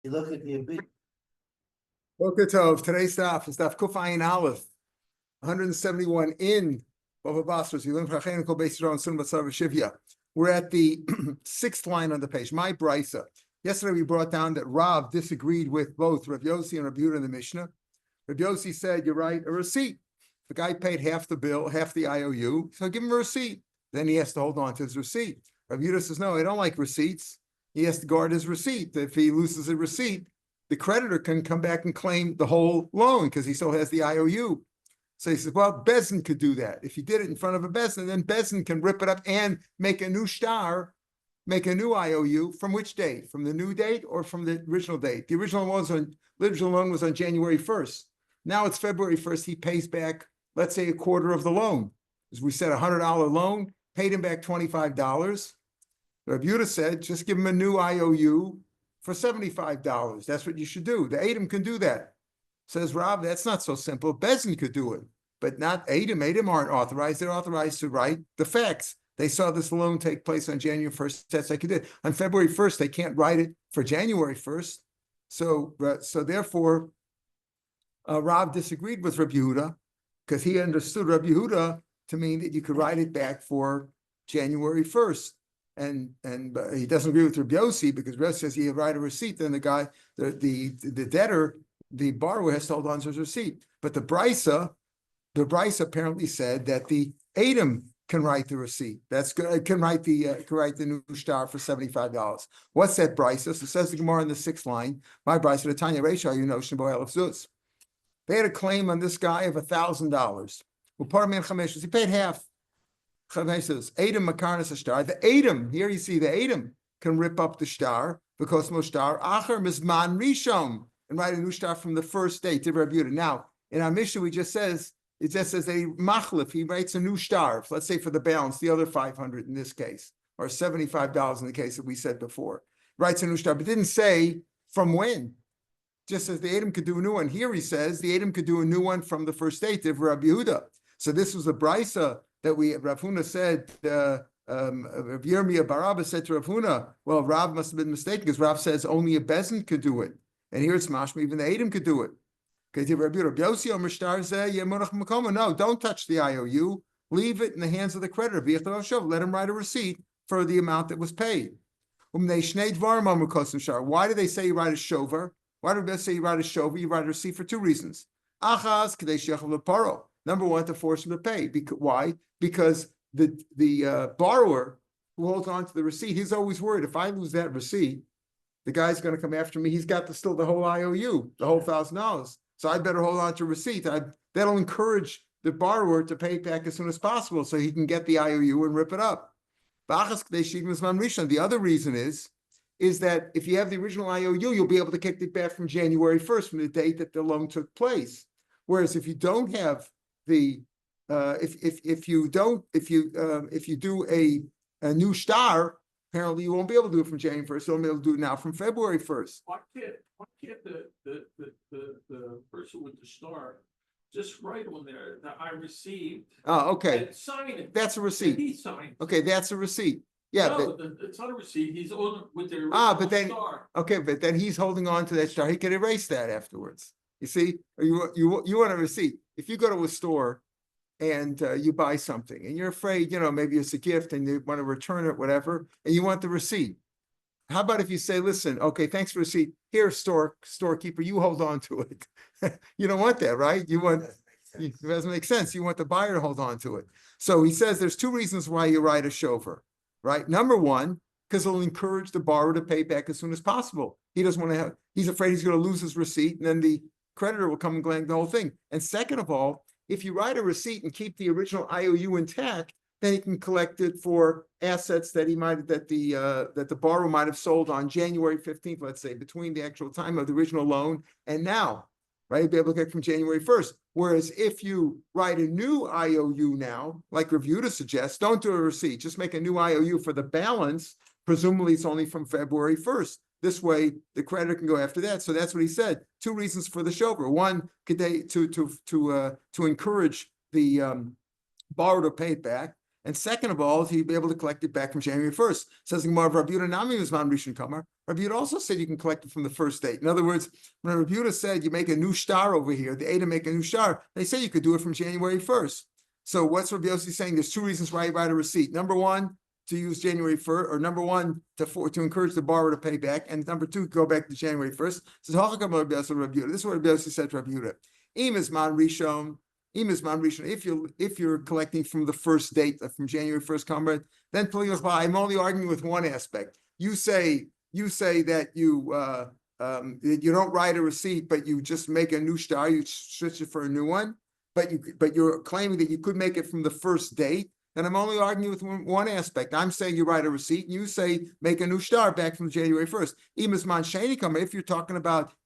You look at the big. Boker Tov. Today's Daf is Daf Kuf Ayin Aleph, 171 in Bava Basra. We're at the sixth line on the page. My brisa. Yesterday we brought down that Rav disagreed with both Rav Yossi and Rav Yehuda in the Mishnah. Rav Yossi said, "You write a receipt. The guy paid half the bill, half the IOU, so give him a receipt. Then he has to hold on to his receipt." Rav Yehuda says, "No, I don't like receipts. He has to guard his receipt. If he loses a receipt, the creditor can come back and claim the whole loan because he still has the IOU." So he says, well, Bezin could do that. If he did it in front of a Bezin, then Bezin can rip it up and make a new star, make a new IOU. From which date? From the new date or from the original date? The original loan was on January 1st. Now it's February 1st. He pays back, let's say, a quarter of the loan. As we said, $100 loan, paid him back $25. Rav Yehuda said, just give him a new IOU for $75. That's what you should do. The Adam can do that. Says Rav, that's not so simple. Bezin could do it, but not Adam. Adam aren't authorized. They're authorized to write the facts. They saw this loan take place on January 1st. That's like it did. On February 1st, they can't write it for January 1st. So therefore, Rav disagreed with Rabbi Yehuda because he understood Rabbi Yehuda to mean that you could write it back for January 1st. And he doesn't agree with Rabbi Yossi because Rabbi Yossi says you write a receipt, then the guy, the debtor, the borrower has to hold on to his receipt. But the Brisa apparently said that the Adam can write the receipt. That's good. Can write the new star for $75. What's that Brisa? So says the Gemara in the sixth line. My Brisa, the Tanya Reisha, Zuz. They had a claim on this guy of $1,000. Well, part of man he paid half. Adam Makarnas a star. The Adam, here you see the Adam can rip up the star because no star. Acher Mizman Rishon. And write a new star from the first day to Rabbi Yehuda. Now, in our Mishnah, it just says a machlif, he writes a new star, let's say for the balance, the other 500 in this case, or $75 in the case that we said before. Writes a new star, but didn't say from when. Just says the Adam could do a new one. Here he says the Adam could do a new one from the first day to Rabbi Yehuda. So this was a brisa that Rav Huna said, Rav Yirmiyah Barabba said to Rav Huna, well, Rav must have been mistaken because Rav says only a bezin could do it. And here it's mashma, even the Adam could do it. No, don't touch the IOU. Leave it in the hands of the creditor. Let him write a receipt for the amount that was paid. Why do they say you write a shover? Why do they say you write a shover? You write a receipt for two reasons. Number one, to force him to pay. Why? Because the borrower who holds on to the receipt, he's always worried, if I lose that receipt, the guy's going to come after me. He's got still the whole IOU, the whole $1,000. So I better hold on to a receipt. That'll encourage the borrower to pay it back as soon as possible so he can get the IOU and rip it up. The other reason is that if you have the original IOU, you'll be able to kick it back from January 1st, from the date that the loan took place. Whereas if you don't have the, if you do a new star, apparently you won't be able to do it from January 1st. You'll be able to do it now from February 1st. Why can't the person with the star just write on there that I received? Oh, okay. And sign it. That's a receipt. He signed. Okay, that's a receipt. Yeah, no, it's not a receipt. He's on with the but then star. Okay, but then he's holding on to that star. He can erase that afterwards. You see, or you want a receipt. If you go to a store and you buy something and you're afraid, maybe it's a gift and you want to return it, whatever, and you want the receipt. How about if you say, listen, okay, thanks for the receipt. Here, storekeeper, you hold on to it. You don't want that, right? It doesn't make sense. You want the buyer to hold on to it. So he says there's two reasons why you write a shover, right? Number one, because it'll encourage the borrower to pay back as soon as possible. He doesn't want to he's afraid he's going to lose his receipt and then the creditor will come and claim the whole thing. And second of all, if you write a receipt and keep the original IOU intact, then he can collect it for assets that the borrower might have sold on January 15th, let's say, between the actual time of the original loan and now, right? He'll be able to get from January 1st. Whereas if you write a new IOU now, like Rav Yehuda suggests, don't do a receipt, just make a new IOU for the balance. Presumably it's only from February 1st. This way, the creditor can go after that. So that's what he said. Two reasons for the shover. One, to encourage the borrower to pay it back, And second of all, he'd be able to collect it back from January 1st. Says the Gemara, Rabbi Yehuda Nami was man rishon kamar. Rabbi Yehuda also said you can collect it from the first date. In other words, when Rabbi Yehuda said you make a new star over here, the Edom make a new star, they say you could do it from January 1st. So what's Rabbi Yossi saying? There's two reasons why you write a receipt. Number one, to use January 1st, or number one, to encourage the borrower to pay back, and number two, go back to January 1st. Says Rabbi Yehuda. This is what Rabbi Yossi said to Rabbi Yehuda. Im is man rishon. If you're collecting from the first date, from January 1st, comrade, then I'm only arguing with one aspect. You say that you don't write a receipt, but you just make a new star, you switch it for a new one, but you're claiming that you could make it from the first date. And I'm only arguing with one aspect. I'm saying you write a receipt, and you say make a new star back from January 1st.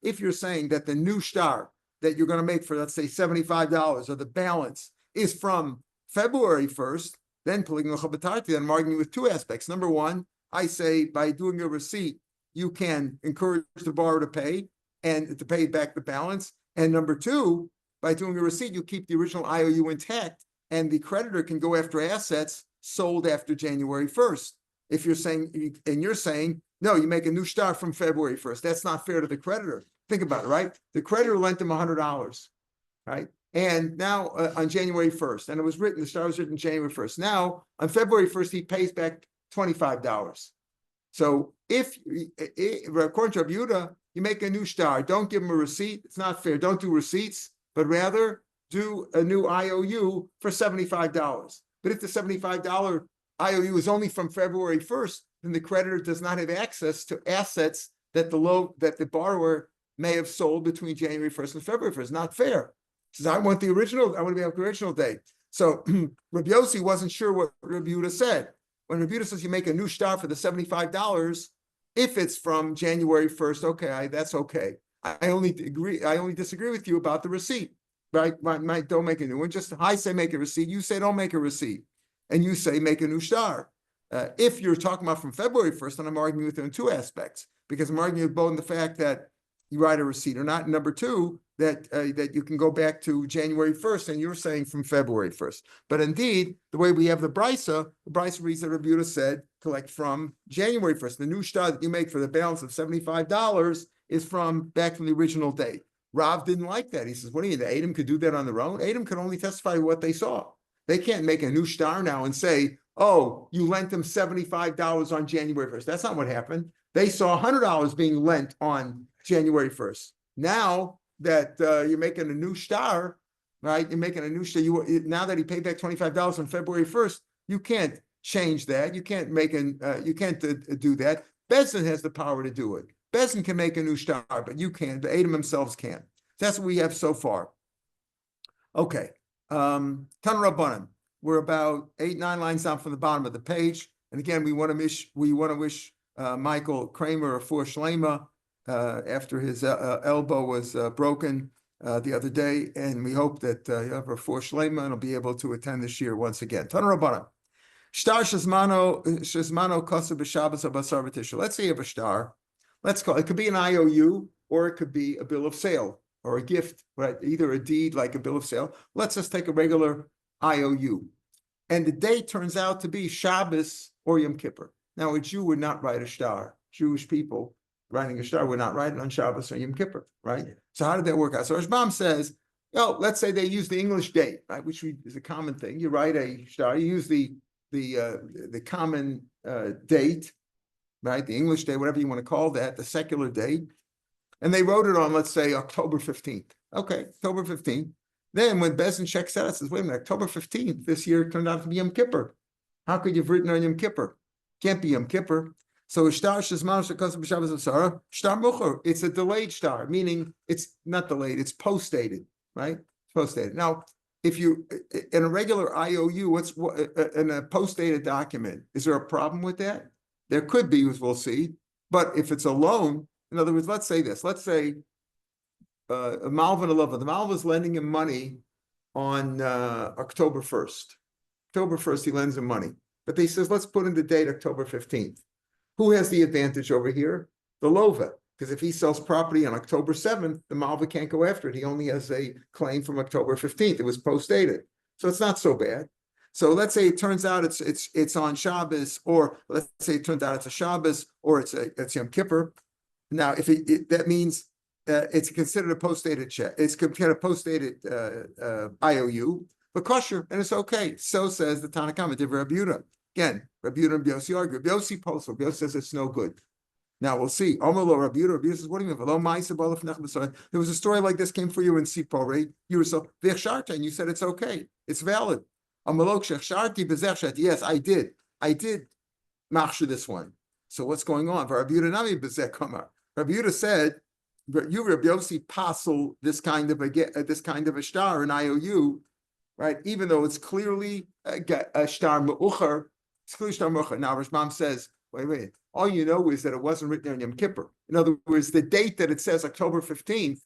If you're saying that the new star that you're going to make for, let's say, $75, or the balance is from February 1st, then I'm arguing with two aspects. Number one, I say by doing a receipt, you can encourage the borrower to pay and to pay back the balance. And number two, by doing a receipt, you keep the original IOU intact, and the creditor can go after assets sold after January 1st. If you're saying, and you're saying, no, you make a new star from February 1st. That's not fair to the creditor. Think about it, right? The creditor lent him $100, right? And now on January 1st, and the star was written January 1st. Now on February 1st, he pays back $25. So according to Rabbi Yehuda, you make a new star, don't give him a receipt. It's not fair. Don't do receipts, but rather do a new IOU for $75. But if the $75 IOU is only from February 1st, then the creditor does not have access to assets that the borrower may have sold between January 1st and February 1st. Not fair. Says, I want to be able to have the original date. So Rabbi Yossi wasn't sure what Rabbi Yehuda said. When Rabbi Yehuda says you make a new star for the $75, if it's from January 1st, okay, that's okay. I only disagree with you about the receipt. Right? Don't make a new one. Just I say make a receipt. You say don't make a receipt. And you say make a new star. If you're talking about from February 1st, then I'm arguing with you in two aspects. Because I'm arguing with both in the fact that you write a receipt or not. Number two, that you can go back to January 1st, and you're saying from February 1st. But indeed, the way we have the Brisa reads that Rabbi Yehuda said, collect from January 1st. The new star that you make for the balance of $75 is back from the original date. Rav didn't like that. He says, what do you mean? The Edom could do that on their own? Edom could only testify to what they saw. They can't make a new star now and say, oh, you lent them $75 on January 1st. That's not what happened. They saw $100 being lent on January 1st. Now that you're making a new star, right? You're making a new star. Now that he paid back $25 on February 1st, you can't change that. You can't do that. Bezin has the power to do it. Bezin can make a new star, but you can't. The Edom themselves can't. That's what we have so far. Okay. Tan Rabbanan. We're about 8-9 lines down from the bottom of the page. And again, we want to wish Michael Kramer a full shlema after his elbow was broken the other day, and we hope that he'll have a full shlema and he'll be able to attend this year once again. Tan Rabbanan. Shtar shezmano kosev b'Shabbos abasar v'tishul. Let's say you have a star. Let's call it could be an IOU, or it could be a bill of sale or a gift, right? Either a deed like a bill of sale. Let's just take a regular IOU. And the date turns out to be Shabbos or Yom Kippur. Now, a Jew would not write a star. Jewish people writing a star would not write it on Shabbos or Yom Kippur, right? So how did that work out? So Rashbam says, let's say they use the English date, right? Which is a common thing. You write a star, you use the common date, right? The English date, whatever you want to call that, the secular date. And they wrote it on, let's say, October 15th. Okay, October 15th. Then when Bezin checks out, it says, wait a minute, October 15th, this year turned out to be Yom Kippur. How could you have written on Yom Kippur? Can't be Yom Kippur. So shtar shezman shekosem b'Shabbos abasar, shtar mucher. It's a delayed star, meaning it's not delayed, it's post-dated, right? Post-dated. Now, if you, in a regular IOU, in a post-dated document, is there a problem with that? There could be, as we'll see. But if it's a loan, in other words, let's say this. Let's say a Malva and a Lova. The Malva is lending him money on October 1st. October 1st, he lends him money. But he says, let's put in the date October 15th. Who has the advantage over here? The Lova. Because if he sells property on October 7th, the Malva can't go after it. He only has a claim from October 15th. It was post-dated. So it's not so bad. So let's say it turns out it's on Shabbos, or let's say it turns out it's a Shabbos, or it's Yom Kippur. Now, if that means it's considered a post-dated check, it's considered a post-dated IOU, but kosher, and it's okay. So says the Tanna Kama, Divrei Rabbi Yehuda. Again, Rabbi Yehuda and Yossi argue. Rabbi Yossi posts, Rabbi Yossi says it's no good. Now we'll see. Amalo Rabbi Yehuda says, what do you mean? There was a story like this came for you in Sipore. You were so and you said it's okay, it's valid. Yes, I did machshir this one. So what's going on? Rabbi Yehuda said, you Rabbi Yossi passel this kind of a star, an IOU, right? Even though it's clearly a star me'ucher, it's clearly star me'ucher. Now Rashbam says, wait. All you know is that it wasn't written on Yom Kippur. In other words, the date that it says October 15th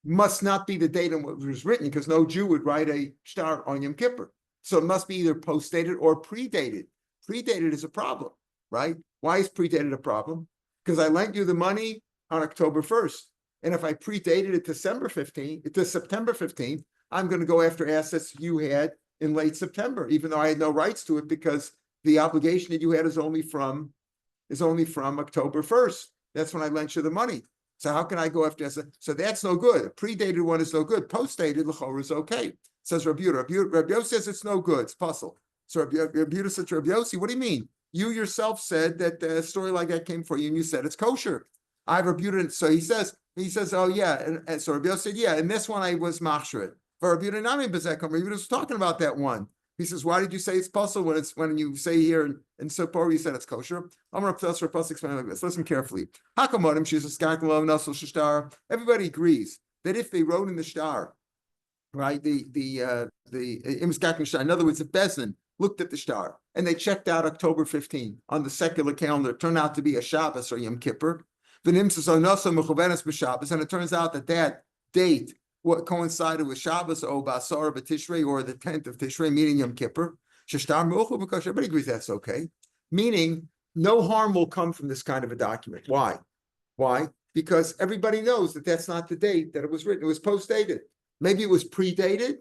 must not be the date on what was written, because no Jew would write a star on Yom Kippur. So it must be either post-dated or predated. Predated is a problem, right? Why is predated a problem? Because I lent you the money on October 1st. And if I predated it to September 15th, I'm going to go after assets you had in late September, even though I had no rights to it, because the obligation that you had is only from October 1st. That's when I lent you the money. So how can I go after assets? So that's no good. A predated one is no good. Post-dated l'chorah is okay. Says Rabbi Yehuda. Rabbi Yossi says it's no good. It's puzzle. So Rabbi Yehuda said to Rabbi Yossi, what do you mean? You yourself said that a story like that came for you, and you said it's kosher. I have Rabbi Yehuda. So he says, oh yeah. And so Rabbi Yossi said, yeah, and this one I was machshir. For Rabbi Yehuda, Nami Bezekom, Rabbi Yehuda was talking about that one. He says, why did you say it's puzzle when you say here in Sipor you said it's kosher? I'm going to explain like this. Listen carefully. Hakamodim, she's a skarkalov nasal shtar. Everybody agrees that if they wrote in the star, right, in other words, the Bezdin looked at the star and they checked out October 15 on the secular calendar. It turned out to be a Shabbos or Yom Kippur. And it turns out that date what coincided with Shabbos or Basar B'Tishrei or the 10th of Tishrei, meaning Yom Kippur. Because everybody agrees that's okay. Meaning, no harm will come from this kind of a document. Why? Because everybody knows that that's not the date that it was written. It was post-dated. Maybe it was predated.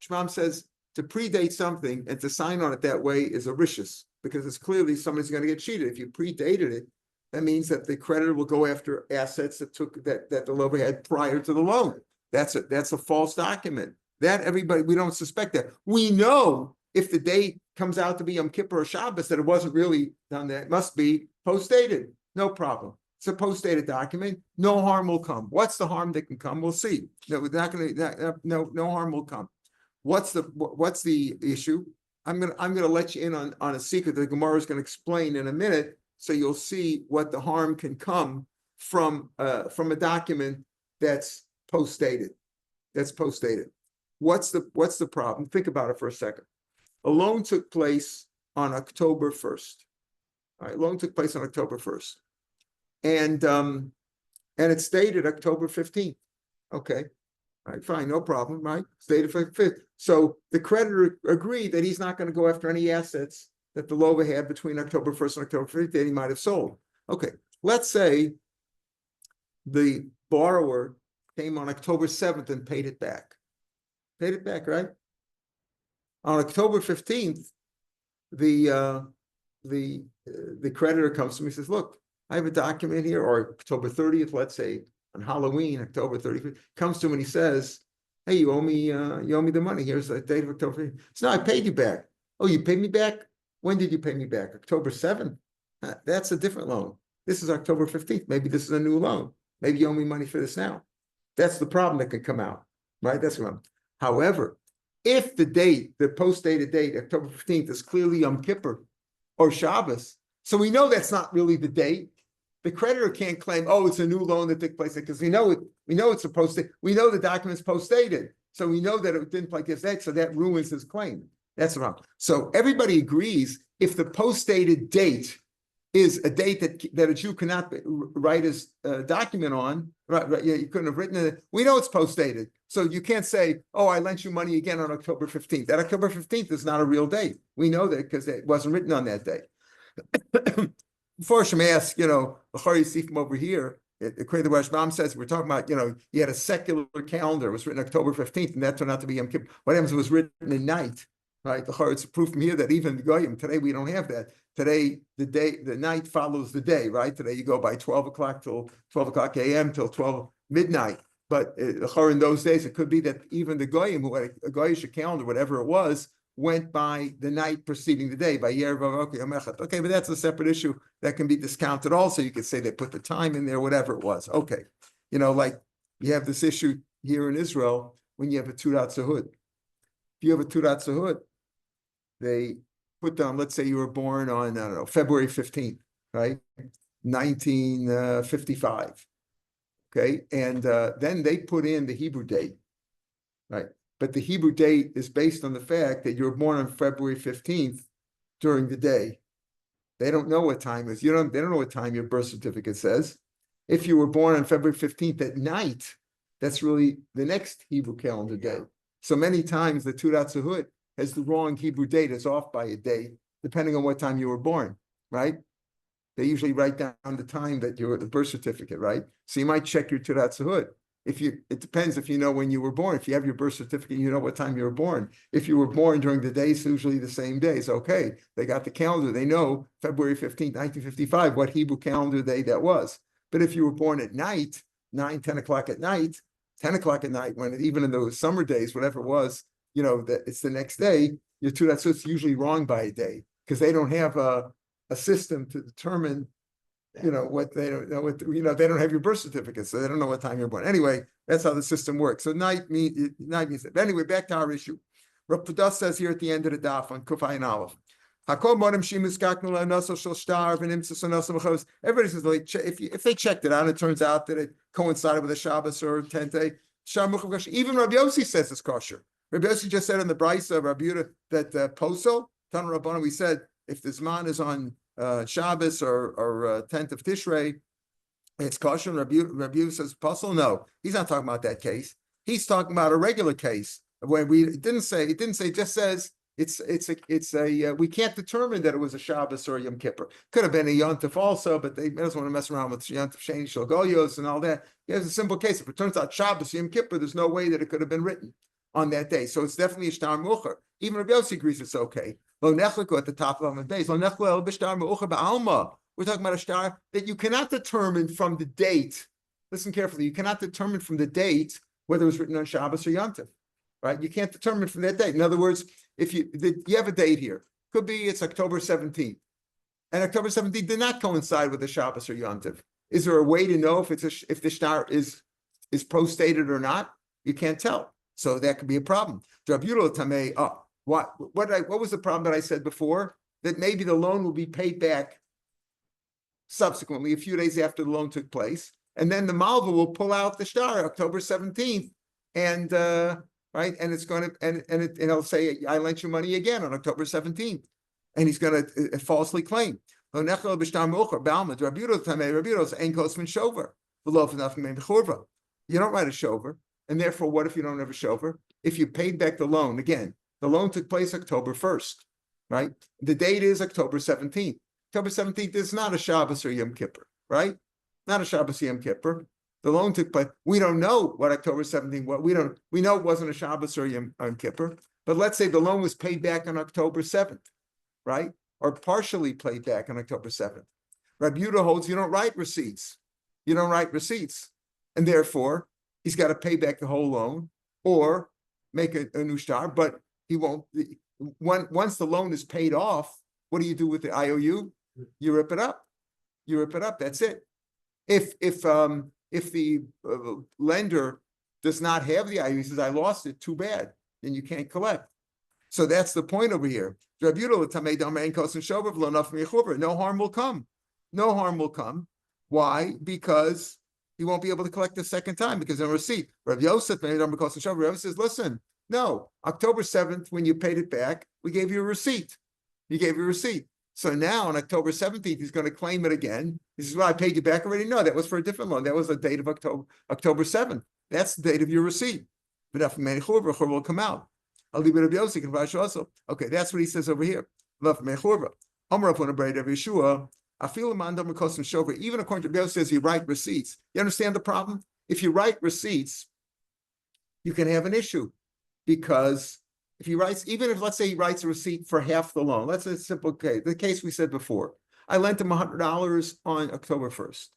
Shmuel says to predate something and to sign on it that way is a rishus, because it's clearly somebody's going to get cheated. If you predated it, that means that the creditor will go after assets that the lover had prior to the loan. That's a false document. That everybody, we don't suspect that. We know if the date comes out to be Yom Kippur or Shabbos that it wasn't really done that. It must be post-dated. No problem. It's a post-dated document. No harm will come. What's the harm that can come? We'll see. No, we're not going to. No harm will come. What's the issue? I'm gonna let you in on a secret that the Gemara is going to explain in a minute, so you'll see what the harm can come from a document that's post-dated. What's the problem? Think about it for a second. A loan took place on October 1st. All right, loan took place on October 1st. And it's dated October 15th. Okay. All right, fine, no problem, right? It's dated 5th. So the creditor agreed that he's not going to go after any assets that the lover had between October 1st and October 15th that he might have sold. Okay, let's say the borrower came on October 7th and paid it back. Right? On October 15th, the creditor comes to me and says, look, I have a document here, or October 30th, let's say, on Halloween, October 30th, comes to him and he says, hey, you owe me the money. Here's the date of October 15th. So no, I paid you back. Oh, you paid me back? When did you pay me back? October 7th? That's a different loan. This is October 15th. Maybe this is a new loan. Maybe you owe me money for this now. That's the problem that can come out, right? That's one. However, if the post-dated date, October 15th, is clearly Yom Kippur or Shabbos, so we know that's not really the date. The creditor can't claim, oh, it's a new loan that took place, because we know it's supposed to, we know the document's post-dated. So we know that it didn't like this date, so that ruins his claim. That's the problem. So everybody agrees if the post-dated date is a date that a Jew cannot write his document on, right? Yeah, you couldn't have written it. We know it's post-dated. So you can't say, oh, I lent you money again on October 15th. That October 15th is not a real date. We know that because it wasn't written on that day. Before Shem asks, the Chari Sifim over here, according to what Rashbam says, we're talking about, you had a secular calendar. It was written October 15th, and that turned out to be Yom Kippur. What happens? It was written at night. right? It's a proof from here that even the goyim, today we don't have that. Today, the night follows the day, right? Today you go by 12 o'clock till 12 o'clock a.m. till 12 midnight. But in those days, it could be that even the goyim who had a goyish calendar, whatever it was, went by the night preceding the day, by Yerev Avok. Okay, but that's a separate issue that can be discounted also. You could say they put the time in there, whatever it was. Okay. Like you have this issue here in Israel when you have a Tudat Zahud. If you have a Tudat Zahud, they put down, let's say you were born on, I don't know, February 15th, right? 1955. Okay. And then they put in the Hebrew date, right? But the Hebrew date is based on the fact that you were born on February 15th during the day. They don't know what time it is. They don't know what time your birth certificate says. If you were born on February 15th at night, that's really the next Hebrew calendar day. So many times the Tudat Zahut has the wrong Hebrew date. It's off by a day, depending on what time you were born, right? They usually write down the time that you're the birth certificate, right? So you might check your Tudat Zahut. It depends if you know when you were born. If you have your birth certificate, you know what time you were born. If you were born during the day, it's usually the same days. Okay, they got the calendar. They know February 15th, 1955, what Hebrew calendar day that was. But if you were born at night, 9, 10 o'clock at night, 10 o'clock at night, when even in those summer days, whatever it was, that it's the next day, your Tudat Zahut is usually wrong by a day because they don't have a system to determine what they don't know, they don't have your birth certificate, so they don't know what time you're born. Anyway, that's how the system works. So night means that. But anyway, back to our issue. Rav Pudas says here at the end of the daf on Kufay and Aleph. Everybody says, like, if they checked it out, it turns out that it coincided with a Shabbos or 10th day. Even Rabbi Yossi says it's kosher. Rabbi Yossi just said in the Brisa of Rabbi Yehuda that Posel, Tan Rabbanan, we said if the Zman is on Shabbos or 10th of Tishrei, it's kosher. Rabbi Yehuda says Posel. No, he's not talking about that case. He's talking about a regular case where it just says we can't determine that it was a Shabbos or a Yom Kippur. Could have been a Yom Tov also, but they doesn't want to mess around with Yom Tov Sheni Shalgoyos and all that. Here's a simple case. If it turns out Shabbos or Yom Kippur, there's no way that it could have been written on that day. So it's definitely a Shtar Mucher. Even Rabbi Yossi agrees it's okay. Lo Nechliku at the top of Amud Beis. Lo Nechliku el b'Shtar Mucher ba'alma. We're talking about a Shtar that you cannot determine from the date. Listen carefully. You cannot determine from the date whether it was written on Shabbos or Yom Tov. Right? You can't determine from that date. In other words, if you have a date here, could be it's October 17th, and October 17th did not coincide with the Shabbos or Yom Tov. Is there a way to know if the shtar is post-dated or not? You can't tell. So that could be a problem. What was the problem that I said before? That maybe the loan will be paid back subsequently, a few days after the loan took place, and then the Malva will pull out the shtar October 17th, and right, and it's going to and it'll say I lent you money again on October 17th, and he's going to falsely claim. You don't write a shover, and therefore, what if you don't have a shover? If you paid back the loan again, the loan took place October 1st, right? The date is October 17th. October 17th is not a Shabbos or Yom Kippur, right? Not a Shabbos or Yom Kippur. The loan took place. We don't know what October 17th was. We know it wasn't a Shabbos or Yom Kippur. But let's say the loan was paid back on October 7th, right? Or partially paid back on October 7th. Rabbi Yehuda holds you don't write receipts. You don't write receipts. And therefore, he's got to pay back the whole loan or make a new shtar, but he won't. Once the loan is paid off, what do you do with the IOU? You rip it up. You rip it up. That's it. If the lender does not have the IOU, he says, I lost it, too bad, then you can't collect. So that's the point over here. No harm will come. No harm will come. Why? Because he won't be able to collect the second time because in a receipt. Rav Yosef says, listen, no, October 7th, when you paid it back, we gave you a receipt. He gave you a receipt. So now on October 17th, he's going to claim it again. He says, well, I paid you back already. No, that was for a different loan. That was the date of October 7th. That's the date of your receipt. But will come out. I'll leave it to Yossi also. Okay, that's what he says over here. Even according to Bill says you write receipts. You understand the problem? If you write receipts, you can have an issue because if he writes, even if, let's say he writes a receipt for half the loan, let's say it's a simple case, the case we said before, I lent him $100 on October 1st.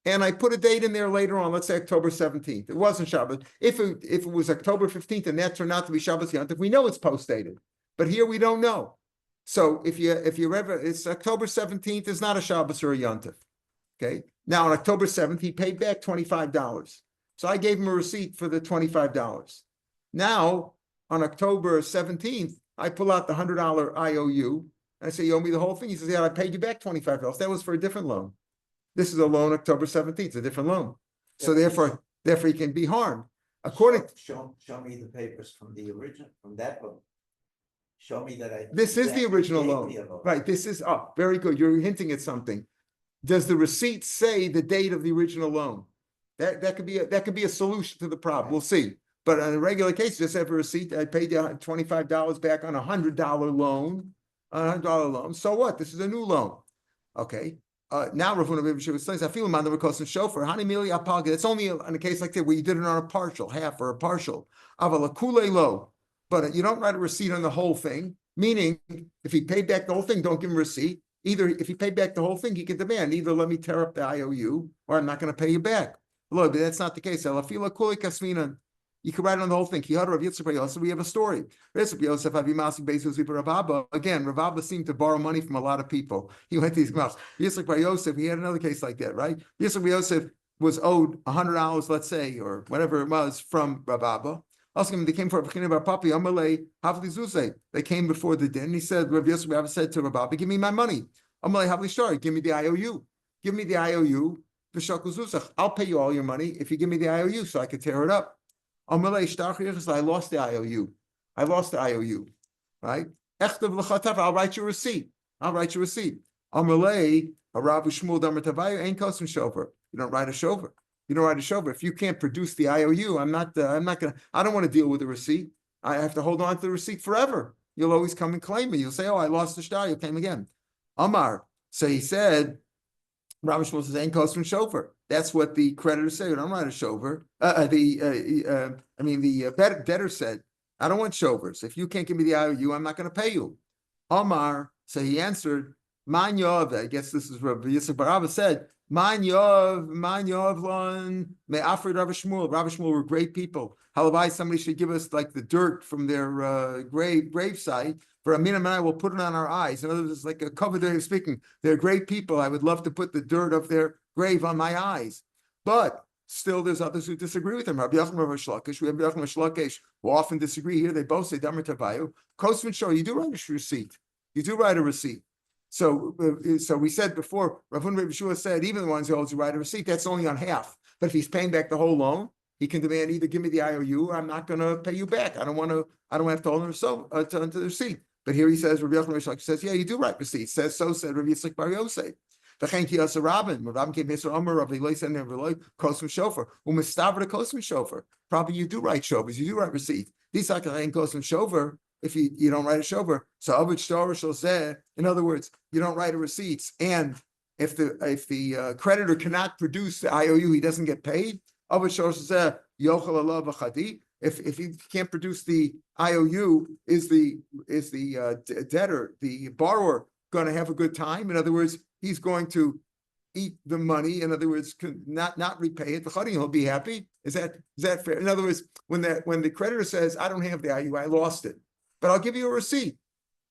And I put a date in there later on, let's say October 17th. It wasn't Shabbos. If it was October 15th and that turned out to be Shabbos Yontif, we know it's post-dated. But here we don't know. So if you ever, it's October 17th is not a Shabbos or a Yontif. Okay. Now on October 7th, he paid back $25. So I gave him a receipt for the $25. Now on October 17th, I pull out the $100 IOU and I say, you owe me the whole thing. He says, yeah, I paid you back $25. That was for a different loan. This is a loan October 17th, it's a different loan. So therefore he can be harmed. According show me the papers from the original, from that loan. Show me that this is the original loan. Right. This is very good. You're hinting at something. Does the receipt say the date of the original loan? That could be a solution to the problem. We'll see. But on a regular case, just have a receipt. I paid you $25 back on $100 loan. So what? This is a new loan. Okay. Now Rav Meir Shapiro explains, I feel him on the Rekos and Shofar. It's only in a case like that where you did it on a partial, half or a partial. But you don't write a receipt on the whole thing, meaning if he paid back the whole thing, don't give him a receipt. Either if he paid back the whole thing, he can demand, either let me tear up the IOU or I'm not going to pay you back. But that's not the case. You can write on the whole thing. So we have a story. Again, Rav Abba seemed to borrow money from a lot of people. He went to these mouths. Yitzchak Bar Yosef, he had another case like that, right? Yitzchak Bar Yosef was owed $100, let's say, or whatever it was from Rav Abba. They came for They came before the din. He said, Rav Yosef Abba said to Rav Abba, give me my money. Give me the IOU. Give me the IOU. I'll pay you all your money if you give me the IOU so I could tear it up. I lost the IOU. Right? I'll write you a receipt. You don't write a shover. If you can't produce the IOU, I don't want to deal with the receipt. I have to hold on to the receipt forever. You'll always come and claim me. You'll say, oh, I lost the shtar. You'll claim again. Amar. So he said, Rav Shmuel says, "Ain't kosher shofar." That's what the creditor said. I don't write a shofar. The debtor said, "I don't want shovers. If you can't give me the IOU, I'm not going to pay you." Omar, so he answered, "Man yov." I guess this is Rabbi Yisrael Barabba said, "Man yov lon me'afrid Rav Shmuel." Rav Shmuel were great people. Halavai, somebody should give us like the dirt from their grave site. For Amina and I will put it on our eyes. In other words, it's like a cover day of speaking. They're great people. I would love to put the dirt of their grave on my eyes. But still, there's others who disagree with them. Rabbi Yochanan, Rabbi Shlakish. We have Rabbi Shlakish who often disagree here. They both say Damar Tavayu. Kosvin Shor, you do write a receipt. You do write a receipt. So we said before, Rav Meir Shapiro said, even the ones who also write a receipt, that's only on half. But if he's paying back the whole loan, he can demand either give me the IOU or I'm not going to pay you back. I don't have to hold him to the receipt. But here he says, Rabbi Yochanan says, yeah, you do write receipts. Says so, said Rabbi Yitzchak Bar Yosef. V'chein ki asa Rabin. Rabin came Yisrael Omer, Rabbi Eloi said, Rabbi Kosum Shofar. U'mistaver Kosum Shofar. Probably you do write shofars. You do write receipts. These are Kosum Shofar. If you don't write a shofar, so Avid Shtor shall say. In other words, you don't write a receipts, and if the creditor cannot produce the IOU, he doesn't get paid. Avid Shtor shall say Yochel Allah v'chadi. If he can't produce the IOU, is the debtor, the borrower, going to have a good time? In other words, he's going to eat the money. In other words, not repay it. He'll be happy. Is that fair? In other words, when the creditor says, "I don't have the IOU, I lost it, but I'll give you a receipt,"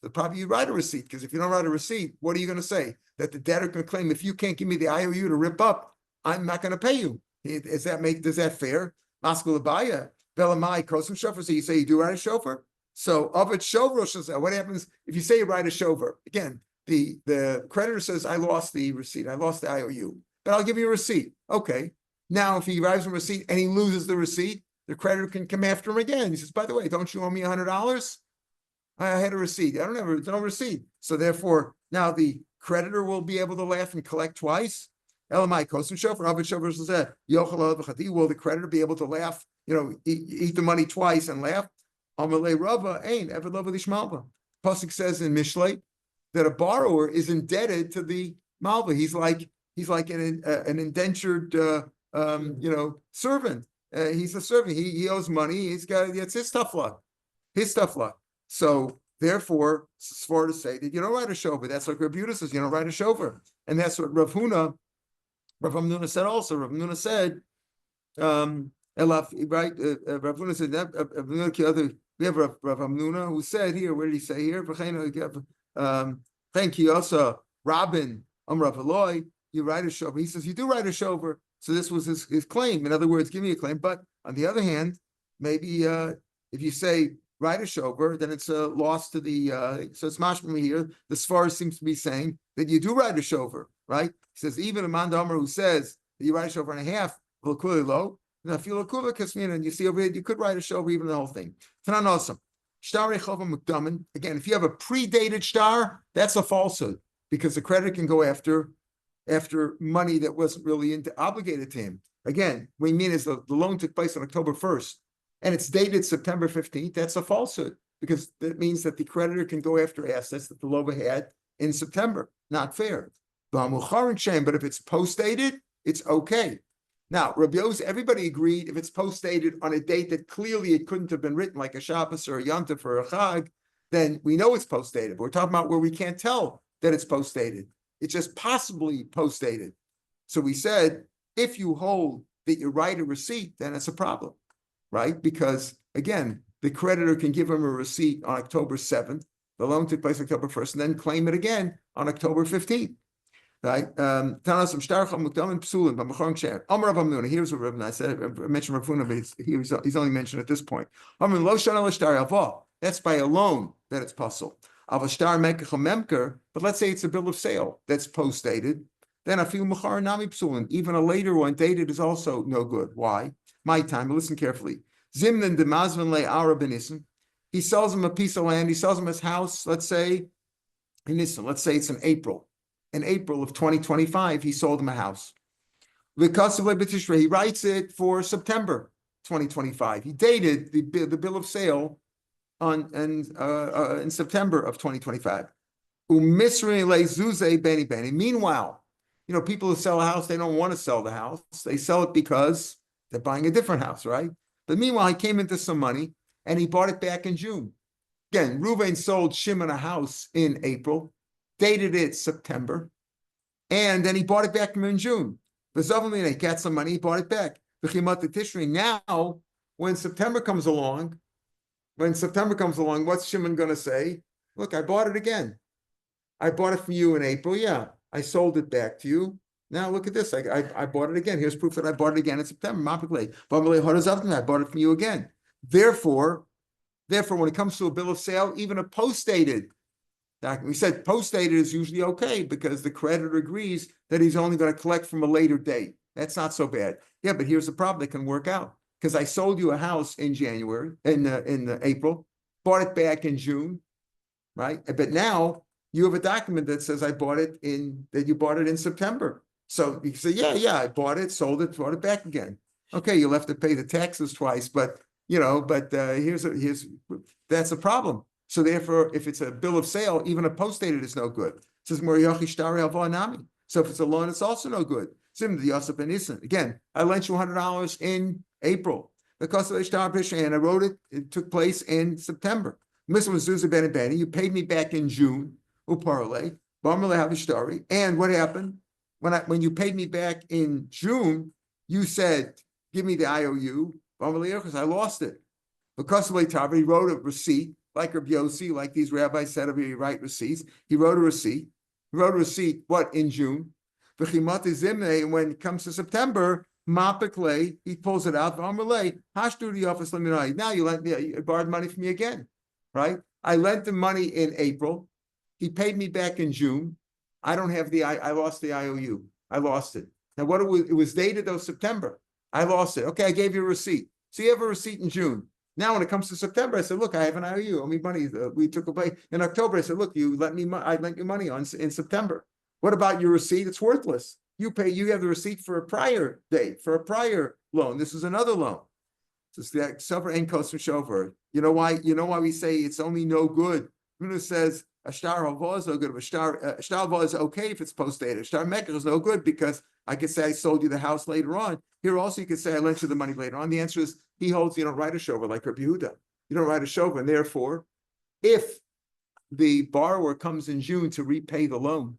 so probably you write a receipt, because if you don't write a receipt, what are you going to say? That the debtor can claim, if you can't give me the IOU to rip up, I'm not going to pay you. Does that fair? Maskul Abaya. Velamai Kosum Shofar. So you say you do write a shofar. So of it shofar, what happens if you say you write a shofar? Again, the creditor says, I lost the receipt, I lost the IOU, but I'll give you a receipt. Okay. Now, if he arrives a receipt and he loses the receipt, the creditor can come after him again. He says, by the way, don't you owe me $100? I had a receipt. I don't have no receipt. So therefore, now the creditor will be able to laugh and collect twice. Elamai Kosum Shofar, of it shofar says, will the creditor be able to laugh? Eat the money twice and laugh. Amalei Rava ain't ever love the Shmalva. Pasuk says in Mishlei that a borrower is indebted to the Malva. He's like an indentured servant. He's a servant. He owes money. It's his tough luck. his stuff luck. So therefore, it's far to say that you don't write a shover. That's like Rav Yehuda says, you don't write a shover. And that's what Rav Hamnuna said also. Rav Hamnuna said, right? Rav Hamnuna said, we have Rav Hamnuna who said here, where did he say here? Thank you also, Robin, Rav Eloy, you write a shover. He says, you do write a shover. So this was his claim. In other words, give me a claim. But on the other hand, maybe if you say write a shover, then it's a loss to the, so it's mashma here. The Sfar seems to be saying that you do write a shover, right? He says, even a man who says that you write a shover and a half, low. Now, if you look and you see over here, you could write a shover, even the whole thing. Tanan awesome. Again, if you have a predated star, that's a falsehood because the creditor can go after money that wasn't really obligated to him. Again, what we mean is the loan took place on October 1st and it's dated September 15th. That's a falsehood because that means that the creditor can go after assets that the lover had in September. Not fair. But if it's post-dated, it's okay. Now, Rabbi Yossi, everybody agreed if it's post-dated on a date that clearly it couldn't have been written, like a Shabbos or a Yom Tov or a Chag, then we know it's post-dated. But we're talking about where we can't tell that it's post-dated. It's just possibly post-dated. So we said, if you hold that you write a receipt, then it's a problem, right? Because, again, the creditor can give him a receipt on October 7th, the loan took place October 1st, and then claim it again on October 15th. Right? Here's what Rav I said. I mentioned Rav Huna, but he's only mentioned at this point. That's by a loan that it's puzzle. But let's say it's a bill of sale that's post-dated. Then even a later one dated is also no good. Why? My time. Listen carefully. He sells him a piece of land. He sells him his house. Let's say it's in April. In April of 2025, he sold him a house. He writes it for September 2025. He dated the bill of sale in September of 2025. Meanwhile, people who sell a house, they don't want to sell the house. They sell it because they're buying a different house, right? But meanwhile, he came into some money and he bought it back in June. Again, Reuven sold Shimon a house in April, dated it September, and then he bought it back from him in June. He got some money, he bought it back. Now, when September comes along, what's Shimon going to say? Look, I bought it again. I bought it from you in April. Yeah, I sold it back to you. Now look at this. I bought it again. Here's proof that I bought it again in September. I bought it from you again. Therefore, when it comes to a bill of sale, even a post-dated document, we said post-dated is usually okay because the creditor agrees that he's only going to collect from a later date. That's not so bad. Yeah, but here's the problem that can work out. Because I sold you a house in January, in April, bought it back in June, right? But now you have a document that says you bought it in September. So you say, yeah, I bought it, sold it, bought it back again. Okay, you'll have to pay the taxes twice, but that's a problem. So therefore, if it's a bill of sale, even a post-dated is no good. It says so if it's a loan, it's also no good. Again, I lent you $100 in April. The cost of the and I wrote it. It took place in September. You paid me back in June. And what happened when you paid me back in June? You said, "Give me the IOU." I lost it. Because he wrote a receipt, like Rabbi Yossi, like these rabbis said, if you write receipts. He wrote a receipt. What, in June? And when it comes to September, he pulls it out. Now you borrowed money from me again, right? I lent the money in April. He paid me back in June. I don't have I lost the IOU. I lost it. Now it was dated though September. I lost it. Okay, I gave you a receipt. So you have a receipt in June. Now, when it comes to September, I said, look, I have an IOU. I mean, money we took away. In October, I said, look, I lent you money in September. What about your receipt? It's worthless. You have the receipt for a prior date, for a prior loan. This is another loan. It's the suffer and cost of chauffeur. You know why we say it's only no good? Runa says a star hava is no good. A star hava is okay if it's post-dated. A star mekach is no good because I could say I sold you the house later on. Here also you could say I lent you the money later on. The answer is he holds you don't write a shover like Rabbi Yehuda. You don't write a shover, and therefore, if the borrower comes in June to repay the loan,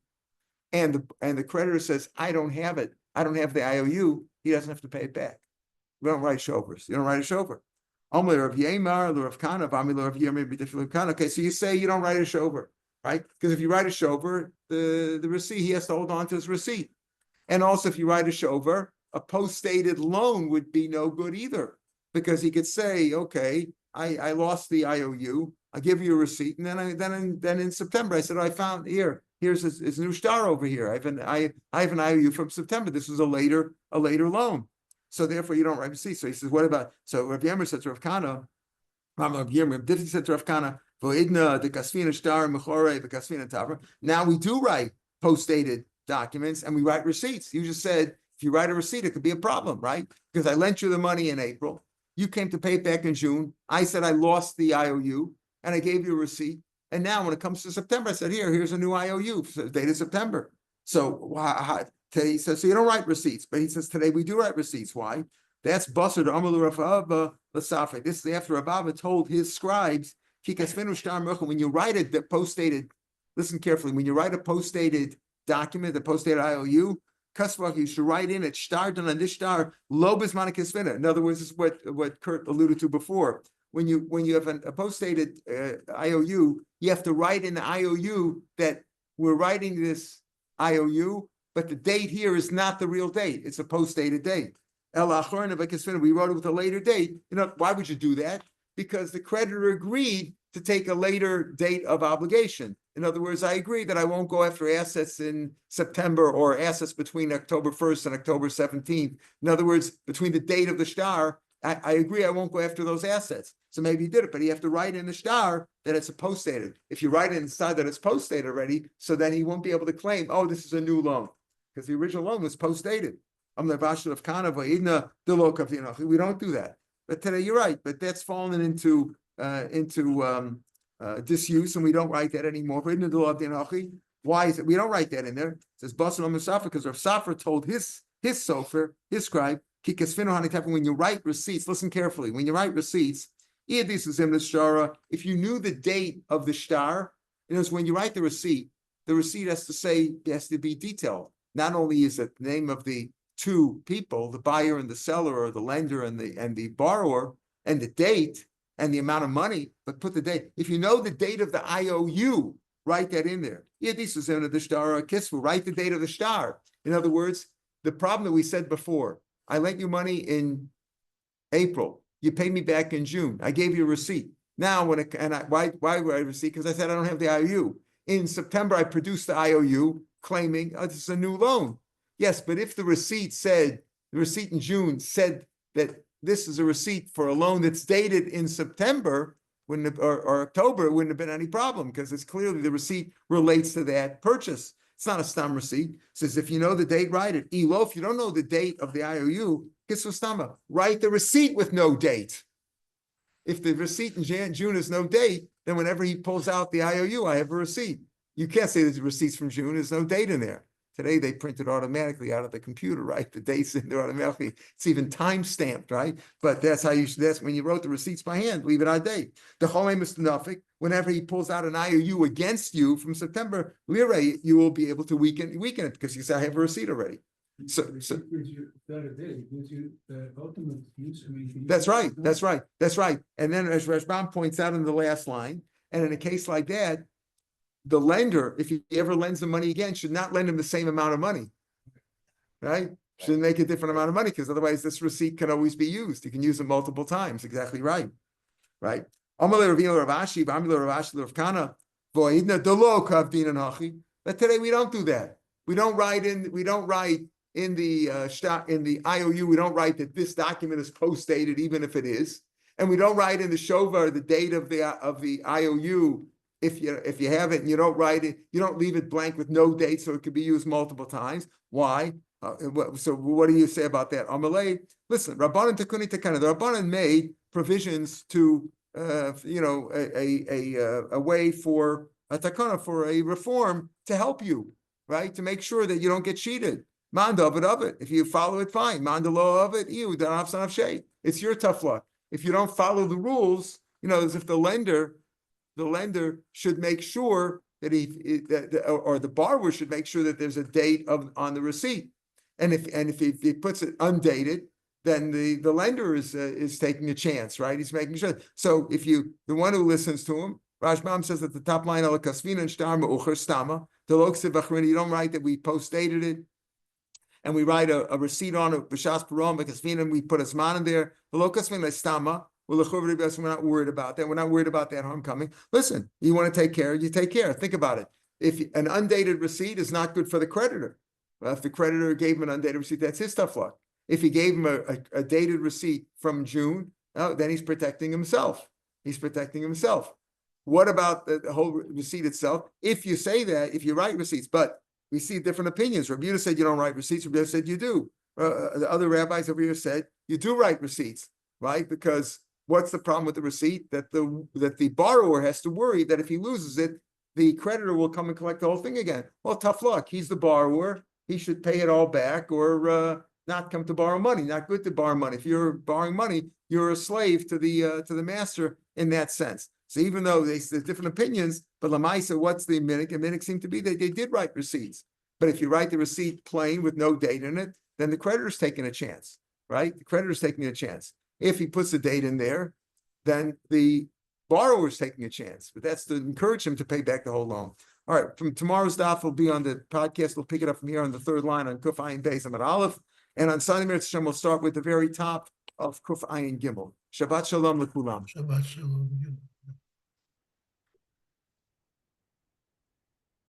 and the creditor says, I don't have it, I don't have the IOU, he doesn't have to pay it back. We don't write shovers. You don't write a shover. Okay, so you say you don't write a shover, right? Because if you write a shover, the receipt, he has to hold on to his receipt. And also, if you write a shover, a post-dated loan would be no good either, because he could say, okay, I lost the IOU, I give you a receipt, and then in September I said, I found here's his new star over here. I have an IOU from September. This was a later loan. So therefore you don't write receipts. So he says, what about, so Rav Yemer said to Rav Kana, Rav Yemer said to Rav Kana, now we do write post-dated documents and we write receipts. You just said, if you write a receipt, it could be a problem, right? Because I lent you the money in April. You came to pay it back in June. I said I lost the IOU and I gave you a receipt. And now when it comes to September, I said, here's a new IOU, dated September. So today he says, so you don't write receipts, but he says today we do write receipts. Why? That's Basar to Amalu Rav Lasafre. This is after Rav told his scribes, when you write a post-dated, listen carefully, when you write a post-dated document, the post-dated IOU, you should write in it, star done on this star, lobis monikisvina. In other words, this is what Kurt alluded to before. When you have a post-dated IOU, you have to write in the IOU that we're writing this IOU, but the date here is not the real date. It's a post-dated date. We wrote it with a later date. Why would you do that? Because the creditor agreed to take a later date of obligation. In other words, I agree that I won't go after assets in September or assets between October 1st and October 17th. In other words, between the date of the star, I agree I won't go after those assets. So maybe he did it, but you have to write in the star that it's a post-dated. If you write inside that it's post-dated already, so then he won't be able to claim, oh, this is a new loan, because the original loan was post-dated. We don't do that. But today you're right, but that's fallen into disuse, and we don't write that anymore. Why is it we don't write that in there? It says because Rav Safra told his sofer, his scribe, when you write receipts, listen carefully. When you write receipts, if you knew the date of the star, when you write the receipt has to be detailed. Not only is it the name of the two people, the buyer and the seller, or the lender and the borrower, and the date and the amount of money, but put the date. If you know the date of the IOU, write that in there. Write the date of the star. In other words, the problem that we said before, I lent you money in April. You paid me back in June. I gave you a receipt. Now, why would I receipt? Because I said I don't have the IOU. In September, I produced the IOU claiming this is a new loan. Yes, but if the receipt in June said that this is a receipt for a loan that's dated in September or October, it wouldn't have been any problem, because it's clearly the receipt relates to that purchase. It's not a stam receipt. It says if you know the date, write it. Elo, if you don't know the date of the IOU, kisustama, write the receipt with no date. If the receipt in June is no date, then whenever he pulls out the IOU, I have a receipt. You can't say there's receipts from June. There's no date in there. Today they print it automatically out of the computer, right? The dates in there automatically. It's even time stamped, right? But that's when you wrote the receipts by hand. Leave it on date. The whole aim is Nafik. Whenever he pulls out an IOU against you from September, you will be able to weaken it, because you say I have a receipt already. So gives you better date. It gives you the ultimate use. That's right. And then as Rashbam points out in the last line, and in a case like that, the lender, if he ever lends the money again, should not lend him the same amount of money, right? Shouldn't make a different amount of money, because otherwise this receipt can always be used. You can use it multiple times. Exactly right, right? But today we don't do that. We don't write in the IOU. We don't write that this document is post-dated, even if it is, and we don't write in the shovar the date of the IOU. If you have it and you don't write it, you don't leave it blank with no date, so it could be used multiple times. Why? So what do you say about that? Amalei, listen, Rabbanan Takuni Takana. The Rabbanan made provisions to, a way for a takana, for a reform to help you, right? To make sure that you don't get cheated. Manda of it. If you follow it, fine. Manda lo of it. You don't have son of shade. It's your tough luck. If you don't follow the rules, As if the lender should make sure that or the borrower should make sure that there's a date on the receipt. And if he puts it undated, then the lender is taking a chance, right? He's making sure. So if the one who listens to him, Rashbam says at the top line, you don't write that we post-dated it, and we write a receipt on it, and we put a zman in there. We're not worried about that. We're not worried about that harm coming. Listen, you want to take care, you take care. Think about it. If an undated receipt is not good for the creditor, well, if the creditor gave him an undated receipt, that's his tough luck. If he gave him a dated receipt from June, then he's protecting himself. He's protecting himself. What about the whole receipt itself? If you say that, if you write receipts, but we see different opinions. Rabbi Yehuda said you don't write receipts. Rabbi Yehuda said you do. The other rabbis over here said you do write receipts, right? Because what's the problem with the receipt? That the borrower has to worry that if he loses it, the creditor will come and collect the whole thing again. Well, tough luck. He's the borrower. He should pay it all back or not come to borrow money. Not good to borrow money. If you're borrowing money, you're a slave to the master in that sense. So even though there's different opinions, but Lamaisa, what's the minhag? The minhag seemed to be that they did write receipts. But if you write the receipt plain with no date in it, then the creditor's taking a chance, right? The creditor's taking a chance. If he puts a date in there, then the borrower's taking a chance. But that's to encourage him to pay back the whole loan. All right, from tomorrow's daf will be on the podcast. We'll pick it up from here on the third line on Kuf Ayin Beis Amud Aleph. And on Sunday, we'll start with the very top of Kuf Ayin Gimel. Shabbat Shalom l'kulam. Shabbat Shalom.